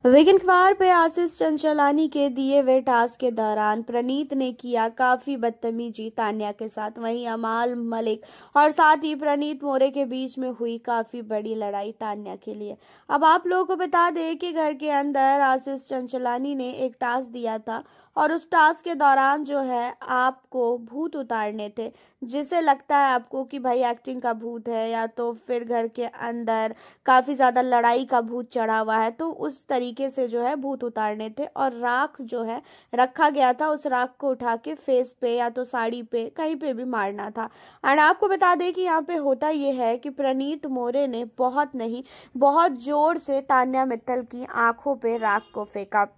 Weekend अखबार पे आशीष चंचलानी के दिए हुए टास्क के दौरान प्रणीत ने किया काफी बदतमीजी तान्या के साथ। वहीं अमाल मलिक और साथ ही प्रणीत मोरे के बीच में हुई काफी बड़ी लड़ाई तान्या के लिए। अब आप लोगों को बता दें कि घर के अंदर आशीष चंचलानी ने एक टास्क दिया था और उस टास्क के दौरान जो है आपको भूत उतारने थे, जिसे लगता है आपको कि भाई एक्टिंग का भूत है या तो फिर घर के अंदर काफी ज्यादा लड़ाई का भूत चढ़ा हुआ है, तो उस तरीके से जो है भूत उतारने थे और राख जो है रखा गया था। उस राख को उठा के फेस पे या तो साड़ी पे कहीं पे भी मारना था। एंड आपको बता दें कि यहाँ पे होता ये है कि प्रणीत मोरे ने बहुत जोर से तान्या मित्तल की आंखों पे राख को फेंका।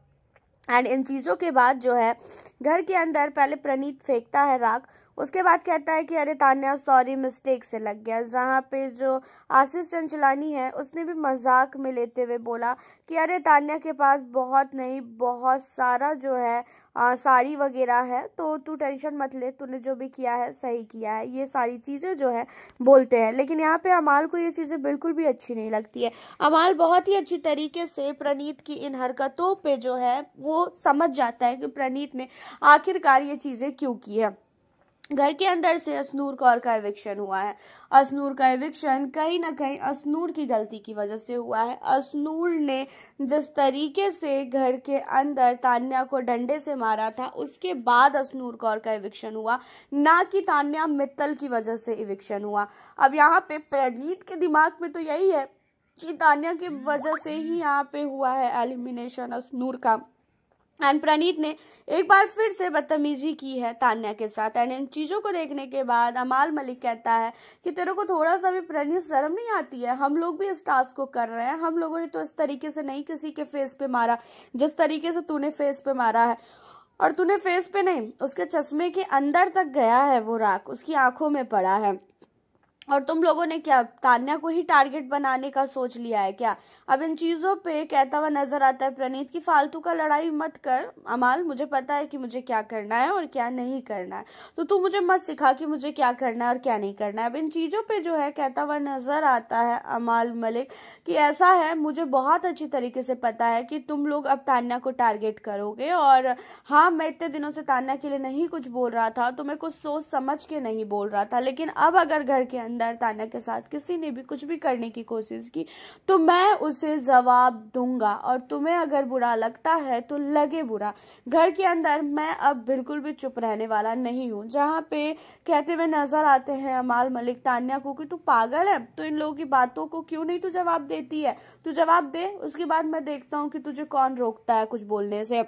एंड इन चीज़ों के बाद जो है घर के अंदर पहले प्रणीत फेंकता है राख, उसके बाद कहता है कि अरे तान्या सॉरी मिस्टेक से लग गया। जहाँ पे जो आशीष चंचलानी है उसने भी मजाक में लेते हुए बोला कि अरे तान्या के पास बहुत नहीं बहुत सारा जो है साड़ी वगैरह है, तो तू टेंशन मत ले, तूने जो भी किया है सही किया है, ये सारी चीज़ें जो है बोलते हैं। लेकिन यहाँ पे अमाल को ये चीज़ें बिल्कुल भी अच्छी नहीं लगती है। अमाल बहुत ही अच्छी तरीके से प्रणीत की इन हरकतों पे जो है वो समझ जाता है कि प्रणीत ने आखिरकार ये चीज़ें क्यों की है। घर के अंदर से असनूर कौर का एविक्शन हुआ है। असनूर का एविक्शन कहीं ना कहीं असनूर की गलती की वजह से हुआ है। असनूर ने जिस तरीके से घर के अंदर तान्या को डंडे से मारा था, उसके बाद असनूर कौर का एविक्शन हुआ, ना कि तान्या मित्तल की वजह से एविक्शन हुआ। अब यहाँ पे प्रणीत के दिमाग में तो यही है कि तान्या की वजह से ही यहाँ पे हुआ है एलिमिनेशन असनूर का। एंड प्रणीत ने एक बार फिर से बदतमीजी की है तान्या के साथ। एंड इन चीजों को देखने के बाद अमाल मलिक कहता है कि तेरे को थोड़ा सा भी प्रणीत शर्म नहीं आती है? हम लोग भी इस टास्क को कर रहे हैं, हम लोगों ने तो इस तरीके से नहीं किसी के फेस पे मारा जिस तरीके से तूने फेस पे मारा है। और तूने फेस पे नहीं, उसके चश्मे के अंदर तक गया है वो राख, उसकी आंखों में पड़ा है। और तुम लोगों ने क्या तान्या को ही टारगेट बनाने का सोच लिया है क्या? अब इन चीजों पे कहता हुआ नजर आता है प्रणीत की फालतू का लड़ाई मत कर अमाल, मुझे पता है कि मुझे क्या करना है और क्या नहीं करना है, तो तू मुझे मत सिखा कि मुझे क्या करना है और क्या नहीं करना है। अब इन चीजों पे जो है कहता हुआ नजर आता है अमाल मलिक कि ऐसा है, मुझे बहुत अच्छी तरीके से पता है कि तुम लोग अब तान्या को टारगेट करोगे। और हाँ, मैं इतने दिनों से तान्या के लिए नहीं कुछ बोल रहा था, तो मैं कुछ सोच समझ के नहीं बोल रहा था, लेकिन अब अगर घर के अंदर तान्या के साथ किसी ने भी कुछ भी करने की कोशिश की तो मैं उसे जवाब दूंगा, और तुम्हें अगर बुरा लगता है तो लगे बुरा। घर के अंदर मैं अब बिल्कुल भी चुप रहने वाला नहीं हूँ। जहाँ पे कहते हुए नजर आते हैं अमाल मलिक तान्या को कि तू पागल है, तो इन लोगों की बातों को क्यों नहीं तू जवाब देती है? तू जवाब दे, उसके बाद मैं देखता हूँ कि तुझे कौन रोकता है कुछ बोलने से।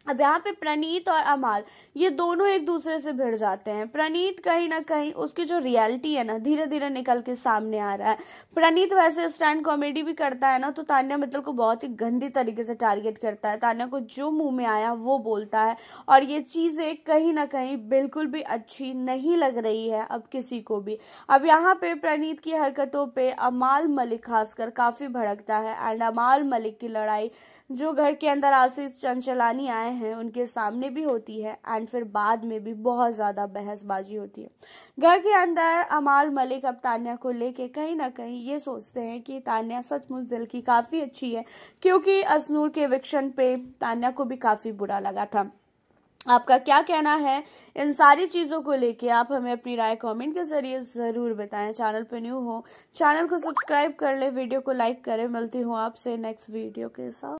अब यहाँ पे प्रणीत और अमाल ये दोनों एक दूसरे से भिड़ जाते हैं। प्रणीत कहीं ना कहीं उसकी जो रियलिटी है ना धीरे धीरे निकल के सामने आ रहा है। प्रणीत वैसे स्टैंड कॉमेडी भी करता है ना, तो तान्या मित्तल को बहुत ही गंदी तरीके से टारगेट करता है, तान्या को जो मुंह में आया वो बोलता है, और ये चीजें कहीं ना कहीं बिल्कुल भी अच्छी नहीं लग रही है अब किसी को भी। अब यहाँ पे प्रणीत की हरकतों पे अमाल मलिक खासकर काफी भड़कता है। एंड अमाल मलिक की लड़ाई जो घर के अंदर आशीष चंचलानी आए हैं उनके सामने भी होती है, एंड फिर बाद में भी बहुत ज्यादा बहसबाजी होती है। घर के अंदर अमाल मलिक अब तान्या को लेके कहीं ना कहीं ये सोचते हैं कि तान्या सचमुच दिल की काफी अच्छी है, क्योंकि असनूर के एविक्शन पे तान्या को भी काफी बुरा लगा था। आपका क्या कहना है इन सारी चीज़ों को लेके? आप हमें अपनी राय कमेंट के जरिए ज़रूर बताएं। चैनल पे न्यू हो, चैनल को सब्सक्राइब कर ले, वीडियो को लाइक करें। मिलती हूँ आपसे नेक्स्ट वीडियो के साथ।